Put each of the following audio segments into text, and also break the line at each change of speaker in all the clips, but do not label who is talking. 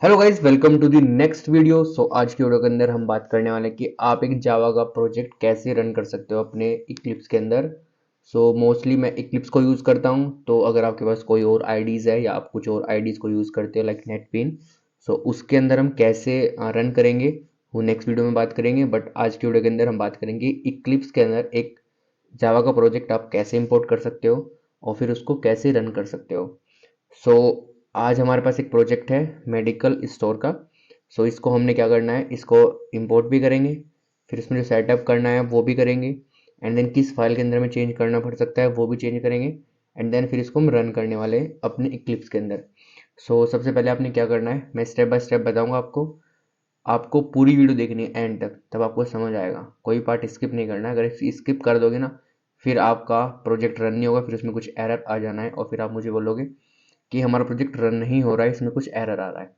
Hello guys, welcome to the next video. आज की video के अंदर हम बात करने वाले हैं कि आप एक जावा का प्रोजेक्ट कैसे रन कर सकते हो अपने इक्लिप्स के अंदर। मोस्टली मैं इक्लिप्स को यूज़ करता हूं, तो अगर आपके पास कोई और आईडीज़ है या आप कुछ और आईडीज़ को यूज़ करते हो लाइक नेटबीन, उसके अंदर हम कैसे रन करेंगे वो नेक्स्ट वीडियो में बात करेंगे। बट आज की वीडियो के अंदर हम बात करेंगे इक्लिप्स के अंदर एक जावा का प्रोजेक्ट आप कैसे इंपोर्ट कर सकते हो और फिर उसको कैसे रन कर सकते हो। सो आज हमारे पास एक प्रोजेक्ट है मेडिकल स्टोर का। इसको हमने क्या करना है, इसको इंपोर्ट भी करेंगे, फिर इसमें जो सेटअप करना है वो भी करेंगे, एंड देन किस फाइल के अंदर में चेंज करना पड़ सकता है वो भी चेंज करेंगे, एंड देन फिर इसको हम रन करने वाले हैं अपने इक्लिप्स के अंदर। सबसे पहले आपने क्या करना है, मैं स्टेप बाय स्टेप बताऊंगा आपको। आपको पूरी वीडियो देखनी है एंड तक, तब आपको समझ आएगा, कोई पार्ट स्किप नहीं करना है। अगर स्किप कर दोगे ना, फिर आपका प्रोजेक्ट रन नहीं होगा, फिर उसमें कुछ एरर आ जाना है और फिर आप मुझे बोलोगे कि हमारा प्रोजेक्ट रन नहीं हो रहा है, इसमें कुछ एरर आ रहा है,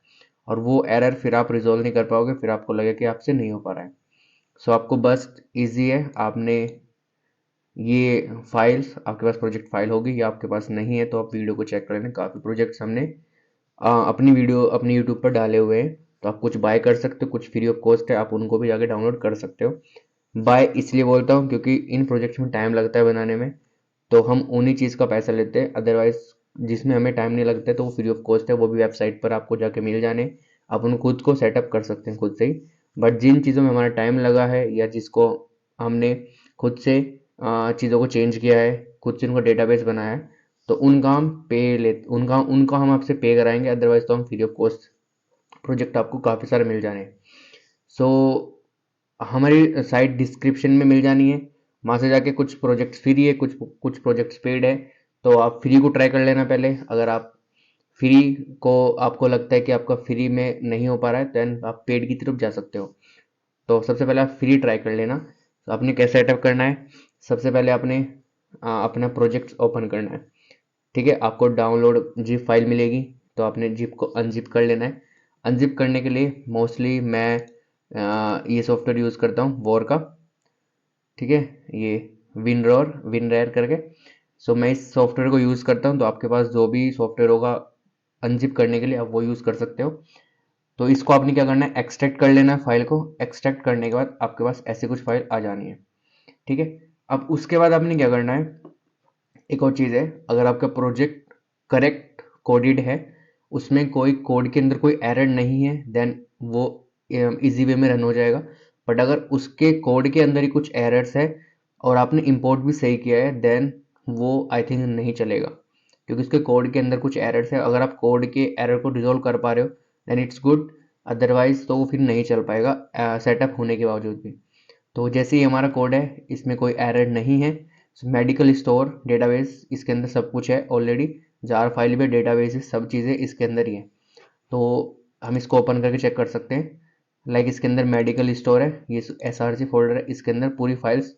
और वो एरर फिर आप रिजोल्व नहीं कर पाओगे, फिर आपको लगेगा कि आपसे नहीं हो पा रहा है। आपको बस इजी है, आपने ये फाइल्स, आपके पास प्रोजेक्ट फाइल होगी या आपके पास नहीं है तो आप वीडियो को चेक कर लेना। काफ़ी प्रोजेक्ट्स हमने अपनी वीडियो अपनी यूट्यूब पर डाले हुए हैं, तो आप कुछ बाय कर सकते हो, कुछ फ्री ऑफ कॉस्ट है, आप उनको भी जाके डाउनलोड कर सकते हो। बाय इसलिए बोलता हूँ क्योंकि इन प्रोजेक्ट्स में टाइम लगता है बनाने में, तो हम उन्हीं चीज़ का पैसा लेते हैं। अदरवाइज जिसमें हमें टाइम नहीं लगता है तो वो फ्री ऑफ कॉस्ट है, वो भी वेबसाइट पर आपको जाके मिल जाने, आप उनको खुद को सेटअप कर सकते हैं खुद से ही। बट जिन चीज़ों में हमारा टाइम लगा है या जिसको हमने खुद से चीज़ों को चेंज किया है, खुद से उनका डेटाबेस बनाया है, तो उनका हम पे ले उनका उनका हम आपसे पे कराएंगे। अदरवाइज तो हम फ्री ऑफ कॉस्ट प्रोजेक्ट आपको काफ़ी सारे मिल जाने। सो हमारी साइट डिस्क्रिप्शन में मिल जानी है, वहाँ से जाके कुछ प्रोजेक्ट्स फ्री है, कुछ कुछ प्रोजेक्ट्स पेड है, तो आप फ्री को ट्राई कर लेना पहले। अगर आप फ्री को आपको लगता है कि आपका फ्री में नहीं हो पा रहा है, देन आप पेड की तरफ जा सकते हो। तो सबसे पहले आप फ्री ट्राई कर लेना। तो आपने कैसे सेटअप करना है, सबसे पहले आपने अपना प्रोजेक्ट ओपन करना है। ठीक है, आपको डाउनलोड जिप फाइल मिलेगी, तो आपने जिप को अनजिप कर लेना है। अनजिप करने के लिए मोस्टली मैं ये सॉफ्टवेयर यूज़ करता हूँ वॉर का। ठीक है, ये विनरेयर करके। मैं इस सॉफ्टवेयर को यूज़ करता हूँ, तो आपके पास जो भी सॉफ्टवेयर होगा अनजिप करने के लिए आप वो यूज़ कर सकते हो। तो इसको आपने क्या करना है, एक्सट्रैक्ट कर लेना है फाइल को। एक्सट्रैक्ट करने के बाद आपके पास ऐसी कुछ फाइल आ जानी है। ठीक है, अब उसके बाद आपने क्या करना है, एक और चीज़ है, अगर आपका प्रोजेक्ट करेक्ट कोडेड है, उसमें कोई कोड के अंदर कोई एरर नहीं है, देन वो इजी वे में रन हो जाएगा। बट अगर उसके कोड के अंदर ही कुछ एरर्स है और आपने इंपोर्ट भी सही किया है, देन वो आई थिंक नहीं चलेगा, क्योंकि उसके कोड के अंदर कुछ एरर्स है। अगर आप कोड के एरर को रिजोल्व कर पा रहे हो देन इट्स गुड, अदरवाइज तो वो फिर नहीं चल पाएगा सेटअप होने के बावजूद भी। तो जैसे ही हमारा कोड है, इसमें कोई एरर नहीं है, मेडिकल स्टोर डेटाबेस इसके अंदर सब कुछ है ऑलरेडी, जार फाइल में डेटाबेस सब चीज़ें इसके अंदर ही है। तो हम इसको ओपन करके चेक कर सकते हैं। लाइक इसके अंदर मेडिकल स्टोर है, ये एसआरसी फोल्डर है, इसके अंदर पूरी फाइल्स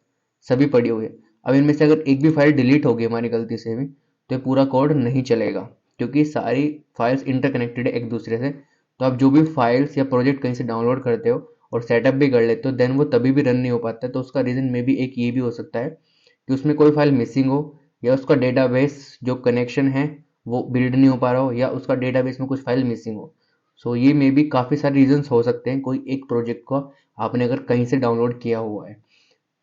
सभी पड़ी हुई है। अब इनमें से अगर एक भी फाइल डिलीट होगी हमारी गलती से भी, तो ये पूरा कोड नहीं चलेगा, क्योंकि सारी फाइल्स इंटरकनेक्टेड है एक दूसरे से। तो आप जो भी फाइल्स या प्रोजेक्ट कहीं से डाउनलोड करते हो और सेटअप भी कर लेते हो, देन वो तभी भी रन नहीं हो पाता है। तो उसका रीज़न में भी एक ये भी हो सकता है कि उसमें कोई फाइल मिसिंग हो, या उसका डेटाबेस जो कनेक्शन है वो बिल्ड नहीं हो पा रहा हो, या उसका डेटाबेस में कुछ फाइल मिसिंग हो। ये मे भी काफ़ी सारे रीजंस हो सकते हैं, कोई एक प्रोजेक्ट को आपने अगर कहीं से डाउनलोड किया हुआ है।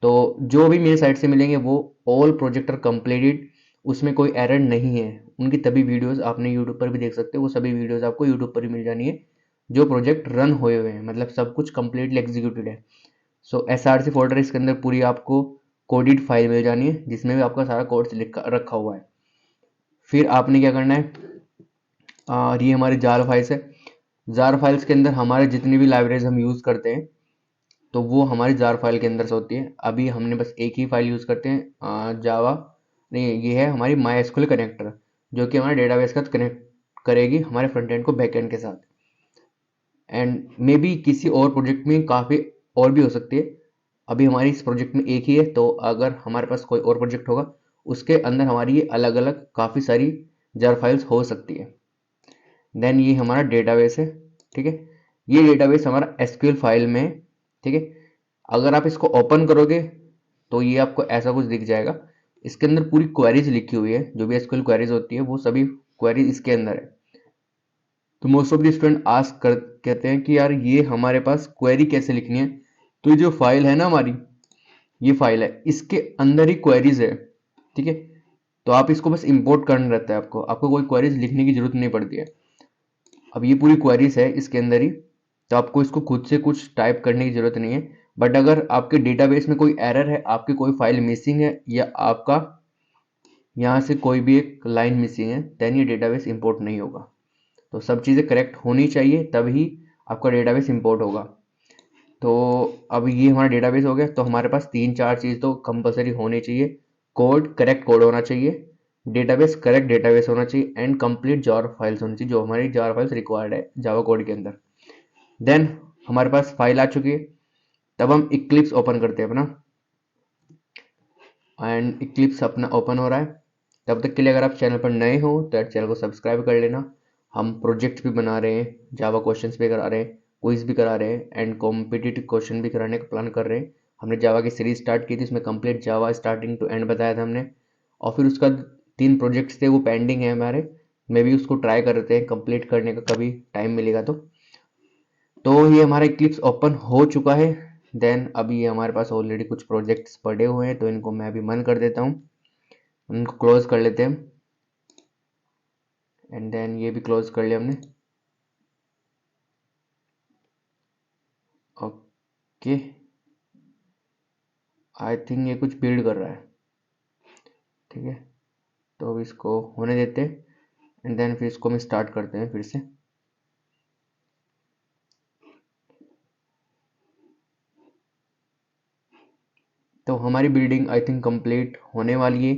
तो जो भी मेरे साइड से मिलेंगे वो ऑल प्रोजेक्ट आर कंप्लीटेड, उसमें कोई एरर नहीं है। उनकी तभी वीडियोस आपने यूट्यूब पर भी देख सकते हो, वो सभी वीडियोस आपको यूट्यूब पर ही मिल जानी है जो प्रोजेक्ट रन हुए हुए हैं, मतलब सब कुछ कंप्लीटली एग्जीक्यूटेड है। एस आर सी फोल्डर इसके अंदर पूरी आपको कोडेड फाइल मिल जानी है, जिसमें भी आपका सारा कोड्स लिखा रखा हुआ है। फिर आपने क्या करना है, ये हमारी जार फाइल्स है। जार फाइल्स के अंदर हमारे जितनी भी लाइब्रेरीज हम यूज़ करते हैं, तो वो हमारी जार फाइल के अंदर से होती है। अभी हमने बस एक ही फाइल यूज़ करते हैं, जावा नहीं, ये है हमारी माई एसक्यूएल कनेक्टर, जो कि हमारे डेटाबेस का कनेक्ट करेगी हमारे फ्रंट एंड को बैक एंड के साथ। एंड मे बी किसी और प्रोजेक्ट में काफ़ी और भी हो सकती है। अभी हमारी इस प्रोजेक्ट में एक ही है, तो अगर हमारे पास कोई और प्रोजेक्ट होगा उसके अंदर हमारी ये अलग अलग काफ़ी सारी जार फाइल्स हो सकती है। देन ये हमारा डेटाबेस है। ठीक है, ये डेटाबेस हमारा एसक्यूएल फाइल में है। ठीक है, अगर आप इसको ओपन करोगे तो ये आपको ऐसा कुछ दिख जाएगा। इसके अंदर पूरी क्वेरीज लिखी हुई है, जो भी एसक्यूएल क्वेरीज होती है वो सभी क्वेरीज इसके अंदर है। तो most of the student ask कर कहते हैं कि यार ये हमारे पास क्वेरी कैसे लिखनी है। तो ये जो फाइल है ना हमारी, ये फाइल है, इसके अंदर ही क्वेरीज है, ठीक है। तो आप इसको बस इंपोर्ट करना रहता है, आपको आपको कोई क्वेरीज लिखने की जरूरत नहीं पड़ती है। अब ये पूरी क्वेरीज है इसके अंदर ही, तो आपको इसको खुद से कुछ टाइप करने की जरूरत नहीं है। बट अगर आपके डेटाबेस में कोई एरर है, आपकी कोई फाइल मिसिंग है, या आपका यहाँ से कोई भी एक लाइन मिसिंग है, देन ये डेटाबेस इंपोर्ट नहीं होगा। तो सब चीज़ें करेक्ट होनी चाहिए, तभी आपका डेटाबेस इंपोर्ट होगा। तो अब ये हमारा डेटाबेस हो गया। तो हमारे पास 3-4 चीज़ तो कंपलसरी होनी चाहिए। कोड, करेक्ट कोड होना चाहिए, डेटाबेस, करेक्ट डेटाबेस होना चाहिए, एंड कंप्लीट जार फाइल्स होनी चाहिए, जो हमारी जार फाइल्स रिक्वायर्ड है जावा कोड के अंदर। देन हमारे पास फाइल आ चुकी है। तब हम इक्लिप्स ओपन करते हैं अपना, एंड इक्लिप्स अपना ओपन हो रहा है। तब तक के लिए अगर आप चैनल पर नए हो तो चैनल को सब्सक्राइब कर लेना। हम प्रोजेक्ट भी बना रहे हैं, जावा क्वेश्चंस भी करा रहे हैं, क्विज भी करा रहे हैं, एंड कॉम्पिटिटिव क्वेश्चन भी कराने का प्लान कर रहे हैं। हमने जावा की सीरीज स्टार्ट की थी, इसमें complete Java starting to end बताया था हमने। और फिर उसका 3 प्रोजेक्ट्स थे, वो पेंडिंग है हमारे। मे भी उसको ट्राई करते हैं कंप्लीट करने का, कभी टाइम मिलेगा तो ये हमारा इक्लिप्स ओपन हो चुका है। देन अभी ये हमारे पास ऑलरेडी कुछ प्रोजेक्ट्स पड़े हुए हैं, तो इनको मैं अभी बंद कर देता हूँ, उनको क्लोज कर लेते हैं। एंड देन ये भी क्लोज कर लिया हमने। ओके, आई थिंक ये कुछ बिल्ड कर रहा है, ठीक है। तो अब इसको होने देते हैं, एंड देन फिर इसको हम स्टार्ट करते हैं फिर से। तो हमारी बिल्डिंग आई थिंक कंप्लीट होने वाली है।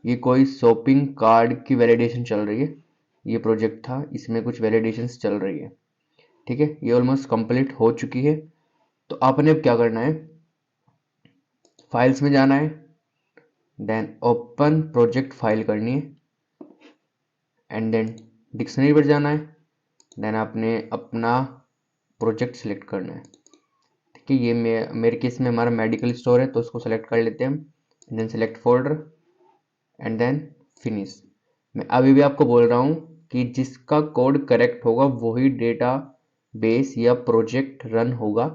ये कोई शॉपिंग कार्ड की वैलिडेशन चल रही है, ये प्रोजेक्ट था, इसमें कुछ वैलिडेशंस चल रही है, ठीक है। ये ऑलमोस्ट कंप्लीट हो चुकी है। तो आपने अब क्या करना है, फाइल्स में जाना है, देन ओपन प्रोजेक्ट फाइल करनी है, एंड देन डिक्शनरी पर जाना है, देन आपने अपना प्रोजेक्ट सेलेक्ट करना है, ठीक है। ये मेरे केस में हमारा मेडिकल स्टोर है, तो उसको सेलेक्ट कर लेते हैं हम, then select folder, and then finish. मैं अभी भी आपको बोल रहा हूँ कि जिसका कोड करेक्ट होगा वही डेटा बेस या प्रोजेक्ट रन होगा।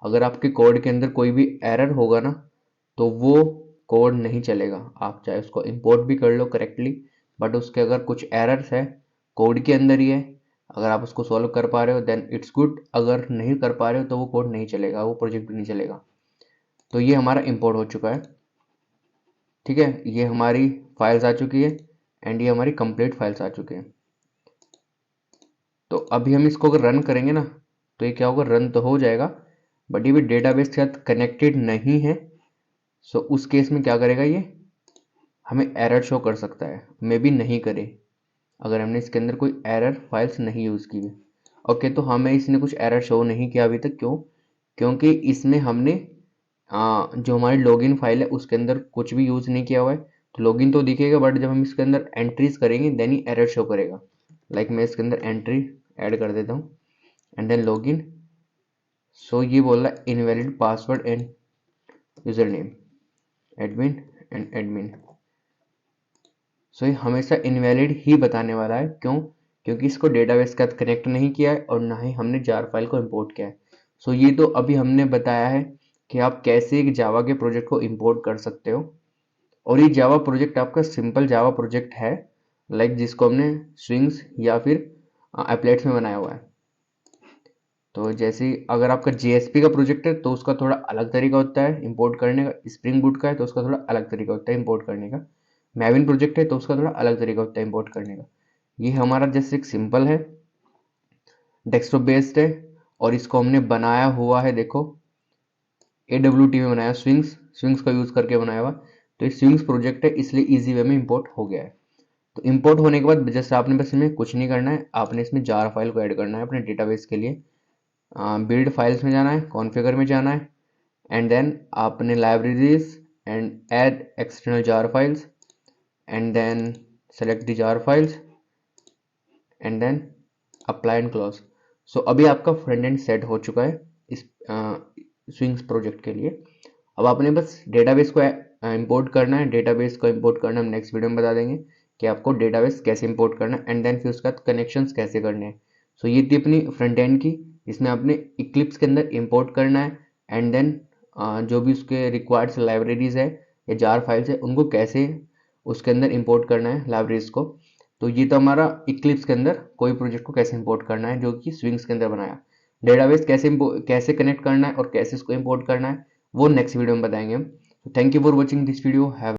अगर आपके कोड के अंदर कोई भी एरर होगा ना, तो वो कोड नहीं चलेगा। आप चाहे उसको इंपोर्ट भी कर लो करेक्टली, बट उसके अगर कुछ एरर्स है, कोड के अंदर ही है, अगर आप उसको सॉल्व कर पा रहे हो देन इट्स गुड, अगर नहीं कर पा रहे हो तो वो कोड नहीं चलेगा, वो प्रोजेक्ट भी नहीं चलेगा। तो ये हमारा इंपोर्ट हो चुका है, ठीक है। ये हमारी फाइल्स आ चुकी है, एंड ये हमारी कंप्लीट फाइल्स आ चुके हैं। तो अभी हम इसको अगर रन करेंगे ना, तो ये क्या होगा, रन तो हो जाएगा, बट ये भी डेटाबेस के साथ कनेक्टेड नहीं है। सो उस केस में क्या करेगा, ये हमें एरर शो कर सकता है, मे बी नहीं करे, अगर हमने इसके अंदर कोई एरर फाइल्स नहीं यूज़ की हुई। ओके, तो हमें इसने कुछ एरर शो नहीं किया अभी तक, क्यों? क्योंकि इसमें हमने जो हमारी लॉगिन फाइल है उसके अंदर कुछ भी यूज़ नहीं किया हुआ है। तो लॉगिन तो दिखेगा, बट जब हम इसके अंदर एंट्रीज करेंगे देन ही एरर शो करेगा। लाइक मैं इसके अंदर एंट्री ऐड कर देता हूँ, एंड देन लॉगिन। सो ये बोल रहा है invalid password and user name, admin and admin. So ये हमेशा इनवैलिड ही बताने वाला है, क्यों? क्योंकि इसको डेटाबेस के साथ कनेक्ट नहीं किया है, और ना ही हमने जार फाइल को इंपोर्ट किया है। सो ये तो अभी हमने बताया है कि आप कैसे एक जावा के प्रोजेक्ट को इंपोर्ट कर सकते हो। और ये जावा प्रोजेक्ट आपका सिंपल जावा प्रोजेक्ट है, लाइक जिसको हमने स्विंग्स या फिर एप्लेट्स में बनाया हुआ है। तो जैसे अगर आपका जेएसपी का प्रोजेक्ट है तो उसका थोड़ा अलग तरीका होता है इंपोर्ट करने का, स्प्रिंग बूट का है तो उसका थोड़ा अलग तरीका होता है इंपोर्ट करने का, मैविन प्रोजेक्ट है तो उसका थोड़ा अलग तरीका होता है इंपोर्ट करने का। ये हमारा जैसे एक सिंपल है, डेस्कटॉप बेस्ड है, और इसको हमने बनाया हुआ है, देखो AWT में बनाया, स्विंग्स स्विंग्स का यूज करके बनाया हुआ। तो ये स्विंग्स प्रोजेक्ट है, इसलिए इजी वे में इंपोर्ट हो गया है। तो इंपोर्ट होने के बाद जैसे आपने बस इसमें कुछ नहीं करना है, आपने इसमें जार फाइल को ऐड करना है अपने डेटाबेस के लिए। बिल्ड फाइल्स में जाना है, कॉन्फ़िगर में जाना है, एंड देन आपने libraries and add external jar files, and then select the jar files, and then apply and close. So अभी आपका फ्रंट एंड सेट हो चुका है इस स्विंग्स प्रोजेक्ट के लिए। अब आपने बस डेटाबेस को इंपोर्ट करना है। डेटाबेस को इंपोर्ट करना हम नेक्स्ट वीडियो में बता देंगे कि आपको डेटाबेस कैसे इंपोर्ट करना है, एंड देन फिर उसके बाद कनेक्शंस कैसे करने हैं। सो ये थी अपनी फ्रंट एंड की, इसमें आपने इक्लिप्स के अंदर इंपोर्ट करना है एंड देन जो भी उसके रिक्वायर्ड लाइब्रेरीज है या जार फाइल्स है उनको कैसे उसके अंदर इंपोर्ट करना है लाइब्रेरीज को। तो ये तो हमारा इक्लिप्स के अंदर कोई प्रोजेक्ट को कैसे इंपोर्ट करना है जो कि स्विंग्स के अंदर बनाया। डेटाबेस कैसे कनेक्ट करना है और कैसे इसको इंपोर्ट करना है वो नेक्स्ट वीडियो में बताएंगे हम। Thank you for watching this video. Have